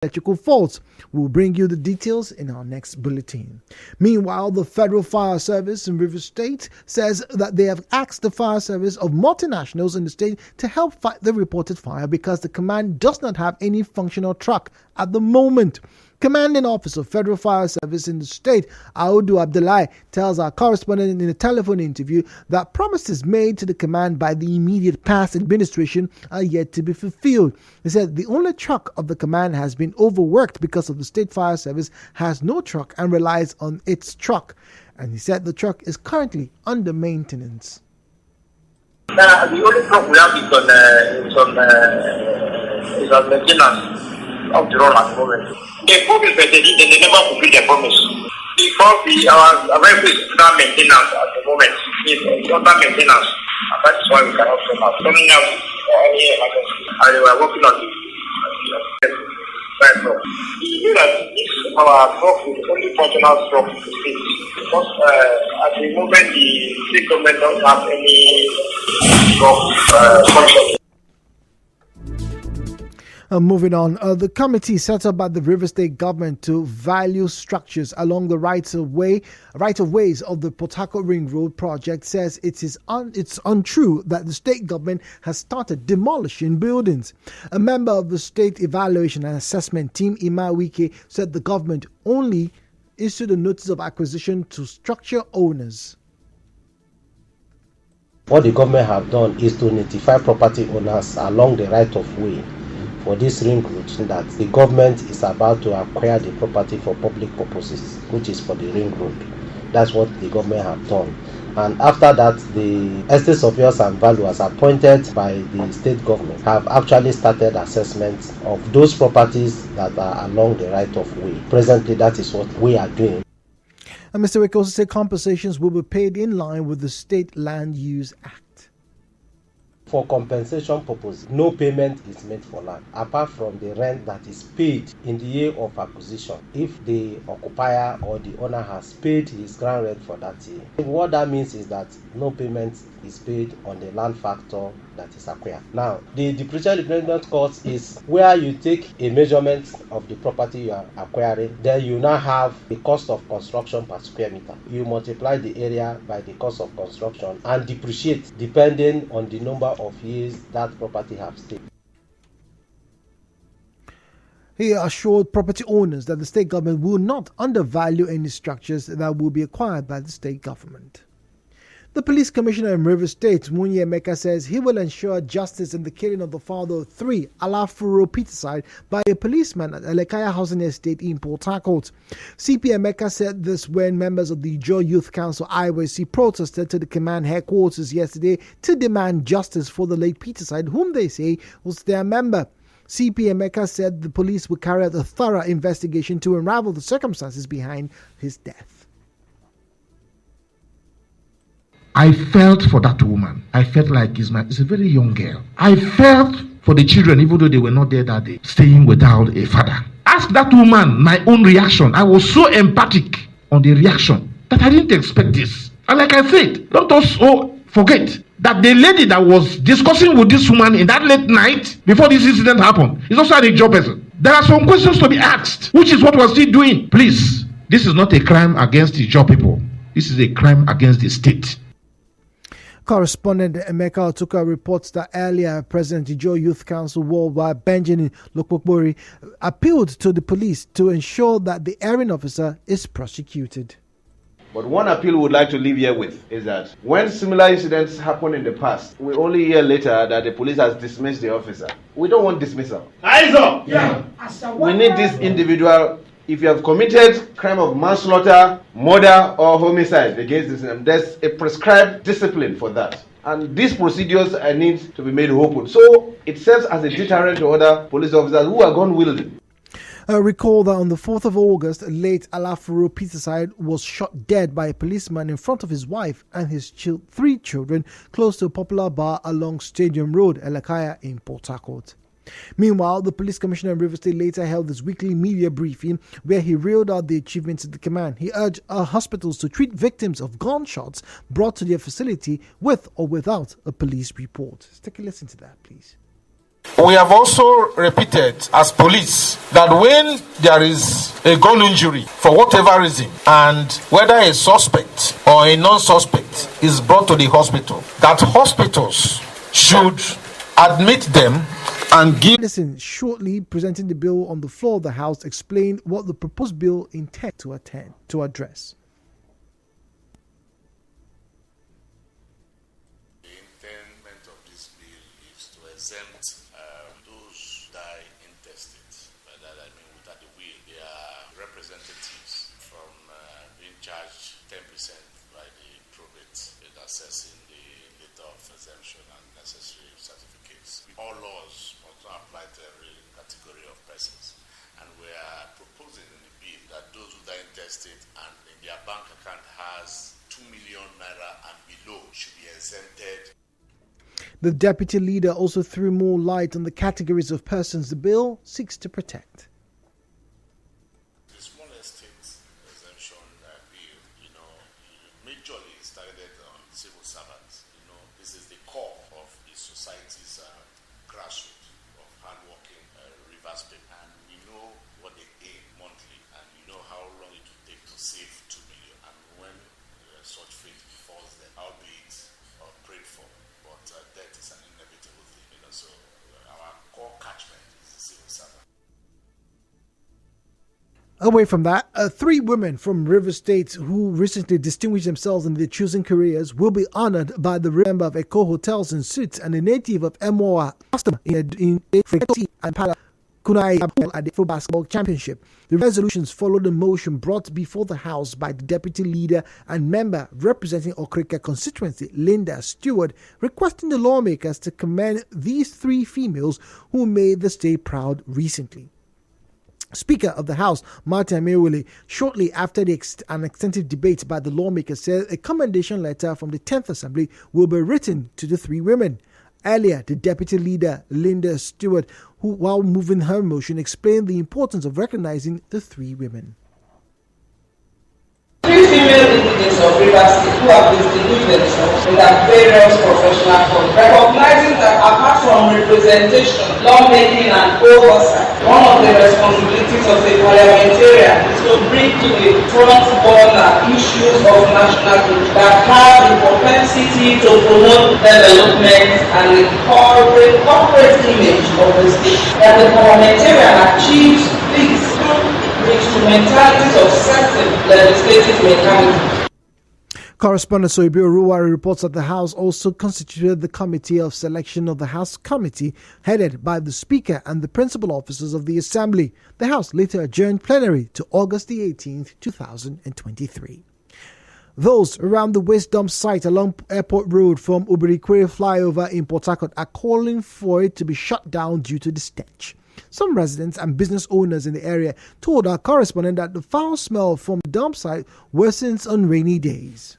electrical faults. We'll bring you the details in our next bulletin. Meanwhile, the Federal Fire Service in Rivers State says that they have asked the fire service of multinationals in the state to help fight the reported fire because the command does not have any functional truck at the moment. Commanding Officer, Federal Fire Service in the state, Audu Abdullahi, tells our correspondent in a telephone interview that promises made to the command by the immediate past administration are yet to be fulfilled. He said the only truck of the command has been overworked because of the State Fire Service has no truck and relies on its truck. And he said the truck is currently under maintenance. The only truck we have is on maintenance. Of the role at the moment. They promised that they never fulfill their promise. Because our vehicle is under maintenance at the moment. It's under maintenance. And that is why we cannot come out. Coming out any emergency. And we are working on the right truck. We knew that this our truck is only functional truck to the state. Because at the moment the state government doesn't have any truck function. Moving on, the committee set up by the River State government to value structures along the right of ways of the Port Harcourt Ring Road project says it's untrue that the state government has started demolishing buildings. A member of the State Evaluation and Assessment Team, Ima Wike, said the government only issued a notice of acquisition to structure owners. What the government have done is to notify property owners along the right of way for this ring road that the government is about to acquire the property for public purposes, which is for the ring road. That's what the government have done. And after that, the estate surveyors and valuers appointed by the state government have actually started assessment of those properties that are along the right of way. Presently, that is what we are doing. And Mr. Wick also said compensations will be paid in line with the State Land Use Act. For compensation purposes, no payment is made for land, apart from the rent that is paid in the year of acquisition, if the occupier or the owner has paid his ground rent for that year. What that means is that no payment is paid on the land factor that is acquired. Now, the depreciation dependent cost is where you take a measurement of the property you are acquiring, then you now have the cost of construction per square meter. You multiply the area by the cost of construction and depreciate depending on the number of years that property have stayed. He assured property owners that the state government will not undervalue any structures that will be acquired by the state government. The police commissioner in Rivers State, Munye Emeka, says he will ensure justice in the killing of the father of three, Alafuro Peterside, by a policeman at Elekaya Housing Estate in Port Harcourt. CP Emeka said this when members of the Joe Youth Council IWC protested to the command headquarters yesterday to demand justice for the late Peterside, whom they say was their member. CP Emeka said the police will carry out a thorough investigation to unravel the circumstances behind his death. I felt for that woman. I felt like it's a very young girl. I felt for the children, even though they were not there that day, staying without a father. Ask that woman my own reaction. I was so empathic on the reaction that I didn't expect this. And like I said, don't also forget that the lady that was discussing with this woman in that late night before this incident happened is also a job person. There are some questions to be asked, which is what we're still doing. Please, this is not a crime against the job people. This is a crime against the state. Correspondent Emeka Otuka reports that earlier President Joe Youth Council Worldwide Benjamin Lokpokpori appealed to the police to ensure that the erring officer is prosecuted. But one appeal we would like to leave here with is that when similar incidents happen in the past, we only hear later that the police has dismissed the officer. We don't want dismissal. Eyes up! Yeah. We need this individual. If you have committed crime of manslaughter, murder, or homicide against this, there's a prescribed discipline for that. And these procedures need to be made open. So it serves as a deterrent to other police officers who are gun wielding. Recall that on the 4th of August, late Alafuro Peterside was shot dead by a policeman in front of his wife and his three children close to a popular bar along Stadium Road, Elekaya in Port Harcourt. Meanwhile, the police commissioner in Rivers State later held his weekly media briefing where he reeled out the achievements of the command. He urged hospitals to treat victims of gunshots brought to their facility with or without a police report. Let's take a listen to that, please. We have also repeated as police that when there is a gun injury for whatever reason, and whether a suspect or a non-suspect is brought to the hospital, that hospitals should admit them and give. Listen, shortly presenting the bill on the floor of the House, explained what the proposed bill intends to address. The intent of this bill is to exempt those who die intestate. By that I mean without the will. Their representatives from being charged 10% by the probate in assessing the letter of exemption and necessary certificates. All laws must not apply to every category of persons. And we are proposing in the bill that those who die intestate and in their bank account has 2 million naira and below should be exempted. The deputy leader also threw more light on the categories of persons the bill seeks to protect. The small estate exemption bill, majorly started on civil servants. This is the core of the society's grassroots of hardworking Rivers people. And we know what they aim monthly, and we know how long it will take to save 2 million. And when such fate befalls them, albeit prayed for, but death is an inevitable thing. So our core catchment is the civil servant. Away from that, 3 women from River State who recently distinguished themselves in their chosen careers will be honored by the member of Eco Hotels and Suites and a native of Emoa customer in and Pala Kunai at the Afro Basketball Championship. The resolutions followed a motion brought before the House by the deputy leader and member representing Okrika constituency, Linda Stewart, requesting the lawmakers to commend these 3 females who made the state proud recently. Speaker of the House, Martin Amewule, shortly after an extensive debate by the lawmakers, said a commendation letter from the 10th Assembly will be written to the 3 women. Earlier, the deputy leader, Linda Stewart, who, while moving her motion, explained the importance of recognizing the 3 women. 3 female indigents of River State who have distinguished themselves in their various professional fields, recognizing that apart from representation, lawmaking and oversight, one of the responsibilities of a parliamentarian is to bring to the front burner issues of national good that have the propensity to promote development and the corporate image of the state. That the parliamentarian achieves this through the instrumentalities of certain legislative mechanisms. Correspondent Soibio Ruwari reports that the House also constituted the Committee of Selection of the House Committee, headed by the Speaker and the principal officers of the Assembly. The House later adjourned plenary to August the 18th, 2023. Those around the waste dump site along Airport Road from Ubirikwere flyover in Port Harcourt are calling for it to be shut down due to the stench. Some residents and business owners in the area told our correspondent that the foul smell from the dump site worsens on rainy days.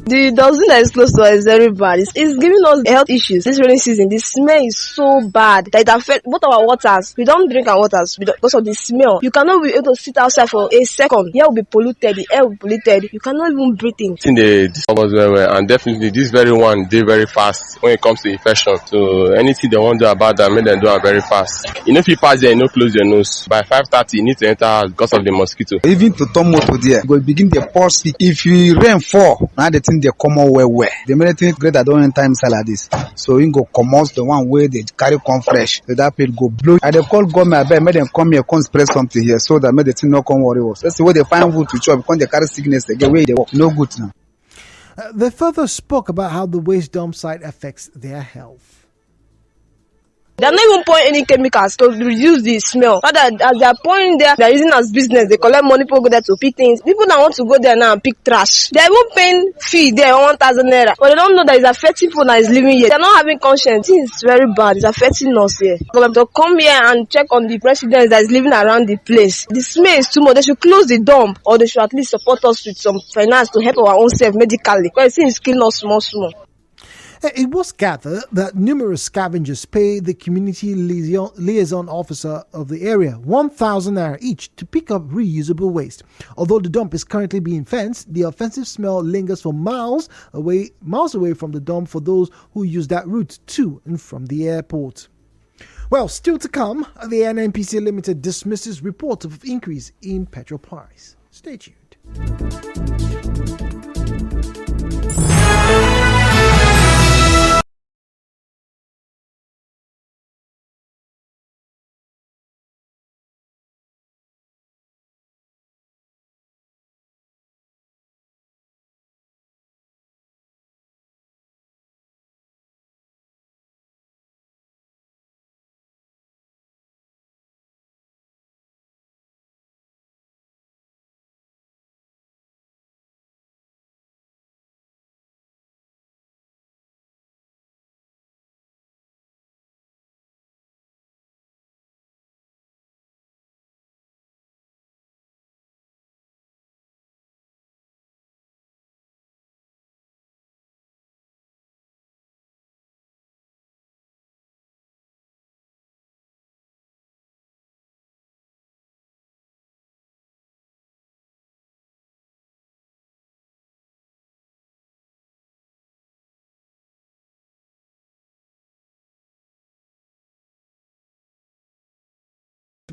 The dustbin that is close to us is very bad. It's giving us health issues. This rainy season, the smell is so bad that it affects both our waters. We don't drink our waters because of the smell. You cannot be able to sit outside for a second. The air will be polluted. The air will be polluted. You cannot even breathe in. They discover very well, and definitely this very one they very fast when it comes to infection. So anything they want to do about that, make them do it very fast. If you pass there, you close your nose. By 5:30, you need to enter house because of the mosquito. Even to turn motor there, go begin the pulse. If you rain fall, now the thing they come out well. The minute thing great that don't enter inside like this. So you go come out the one way they carry come fresh. So that pit go blow. And they call government, I bet make them come here, come spray something here so that make the thing not come worry us. That's the way they find wood to chop because they carry sickness. They get where they walk. No good now. They further spoke about how the waste dump site affects their health. They're not even pouring any chemicals to reduce the smell. Rather, as they're pouring there, they're using as business. They collect money, people go there to pick things. People that want to go there now and pick trash, they're even paying fee there, 1,000 naira. But they don't know that it's affecting people that is living here. They're not having conscience. It's very bad. It's affecting us here. For them to come here and check on the residents that is living around the place. The smell is too much. They should close the dump, or they should at least support us with some finance to help our own self medically. Because it seems killing us small. It was gathered that numerous scavengers pay the community liaison officer of the area 1,000 naira each to pick up reusable waste. Although the dump is currently being fenced, the offensive smell lingers for miles away from the dump for those who use that route to and from the airport. Well, still to come, the NNPC Limited dismisses report of increase in petrol price. Stay tuned.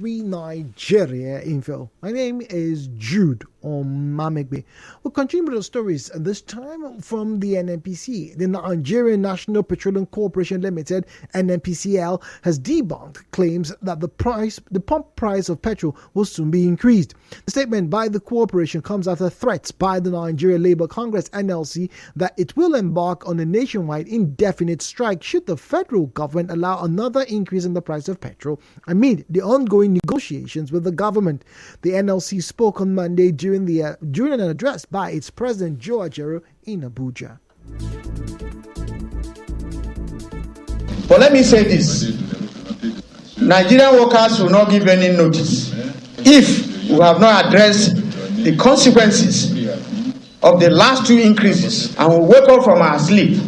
Nigeria info. My name is Jude Omamegbe. We'll continue with the stories, this time from the NNPC. The Nigerian National Petroleum Corporation Limited, NNPCL, has debunked claims that the pump price of petrol will soon be increased. The statement by the corporation comes after threats by the Nigeria Labour Congress, NLC, that it will embark on a nationwide indefinite strike should the federal government allow another increase in the price of petrol amid the ongoing negotiations with the government. The NLC spoke on Monday during an address by its president Joe Ajero in Abuja. But let me say this: Nigerian workers will not give any notice if we have not addressed the consequences of the last two increases, and we wake up from our sleep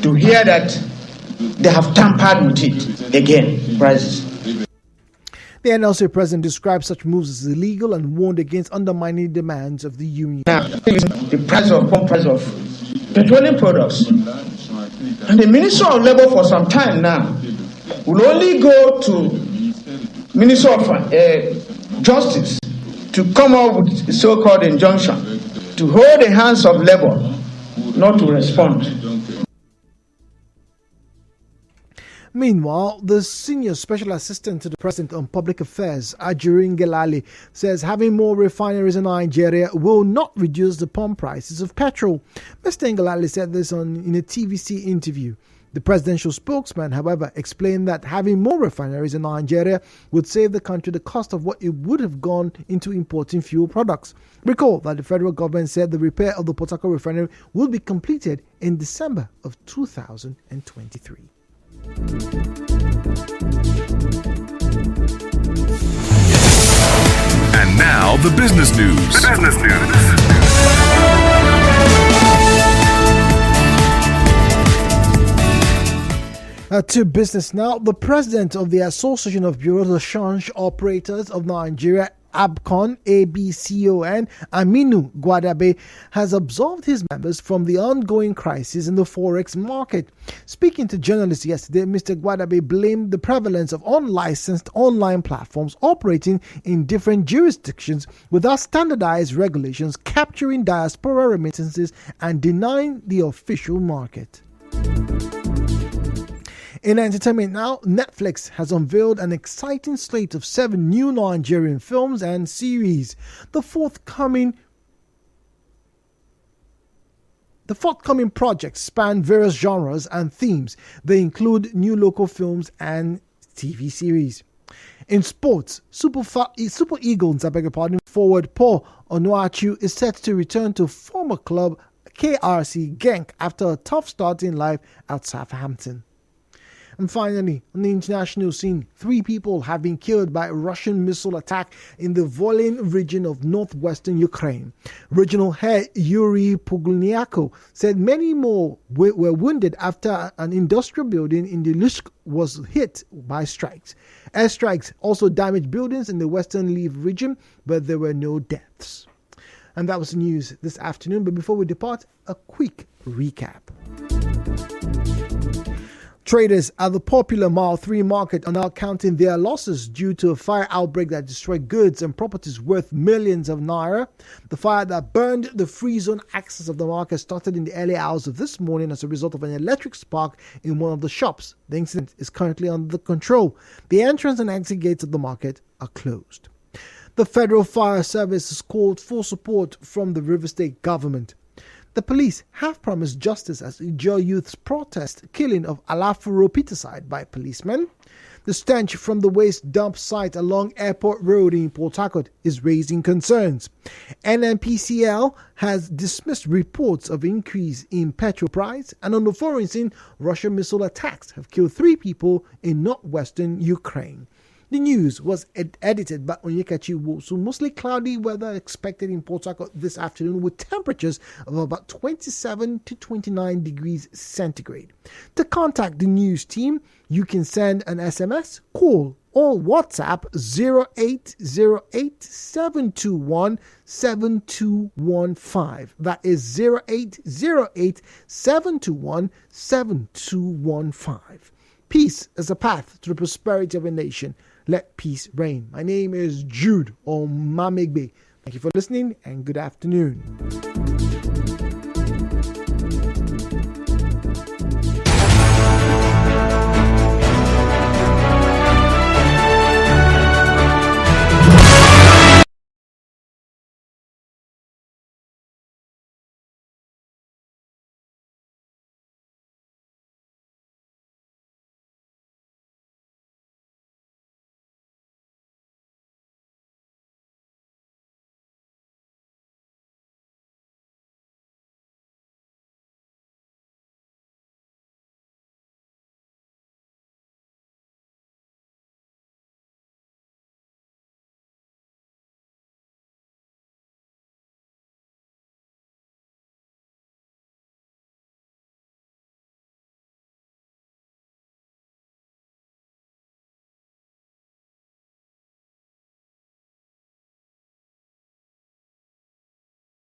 to hear that they have tampered with it again. Prices. The NLC president described such moves as illegal and warned against undermining demands of the union. Now, the price of petroleum products, and the Minister of Labour for some time now will only go to Minister of Justice to come up with the so-called injunction to hold the hands of Labour not to respond. Meanwhile, the senior special assistant to the president on public affairs, Ajurin Gelali, says having more refineries in Nigeria will not reduce the pump prices of petrol. Mr. Gelali said this in a TVC interview. The presidential spokesman, however, explained that having more refineries in Nigeria would save the country the cost of what it would have gone into importing fuel products. Recall that the federal government said the repair of the Port Harcourt refinery will be completed in December of 2023. And now the business news. To business now. The president of the Association of Bureau de Change Operators of Nigeria, ABCON, Aminu Gwadabe, has absolved his members from the ongoing crisis in the forex market. Speaking to journalists yesterday, Mr. Gwadabe blamed the prevalence of unlicensed online platforms operating in different jurisdictions without standardized regulations, capturing diaspora remittances and denying the official market. In entertainment now, Netflix has unveiled an exciting slate of 7 new Nigerian films and series. The forthcoming projects span various genres and themes. They include new local films and TV series. In sports, Super Eagles, forward Paul Onuachu is set to return to former club KRC Genk after a tough start in life at Southampton. And finally, on the international scene, 3 people have been killed by a Russian missile attack in the Bulletin region of northwestern Ukraine. Regional head Yuri Pogulniako said many more were wounded after an industrial building in the Lusk was hit by strikes. Airstrikes also damaged buildings in the western Lviv region, but there were no deaths. And that was the news this afternoon. But before we depart, a quick recap. Traders at the popular Mile 3 market are now counting their losses due to a fire outbreak that destroyed goods and properties worth millions of naira. The fire that burned the free zone access of the market started in the early hours of this morning as a result of an electric spark in one of the shops. The incident is currently under control. The entrance and exit gates of the market are closed. The Federal Fire Service has called for support from the River State government. The police have promised justice as Ijaw youths protest killing of Alafuro Peterside by policemen. The stench from the waste dump site along Airport Road in Port Harcourt is raising concerns. NNPCL has dismissed reports of increase in petrol price, and on the foreign scene, Russian missile attacks have killed 3 people in northwestern Ukraine. The news was edited by Onyekachi Wosu. Mostly cloudy weather expected in Port Harcourt this afternoon with temperatures of about 27 to 29 degrees centigrade. To contact the news team, you can send an SMS, call, or WhatsApp 0808-721-7215. That is 0808-721-7215. Peace is a path to the prosperity of a nation. Let peace reign. My name is Jude Omamegbe. Thank you for listening and good afternoon.